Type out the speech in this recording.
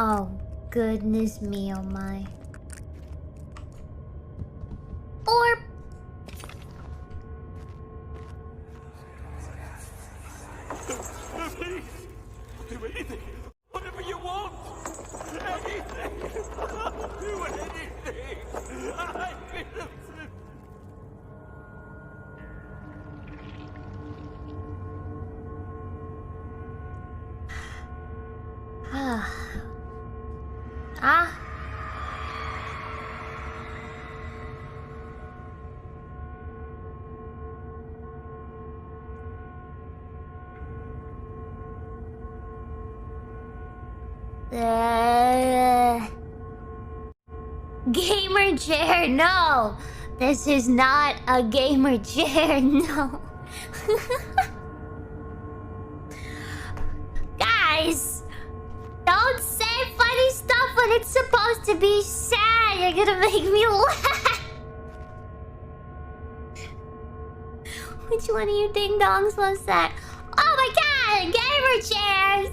Oh, goodness me, oh my. Or... Please! Do anything! Whatever you want! Anything! Do anything! I'm innocent! Ah. Gamer chair, no! This is not a gamer chair, no. Guys, don't say funny stuff when it's supposed to be sad. You're gonna make me laugh. Which one of you ding dongs was that? Oh my god, gamer chair!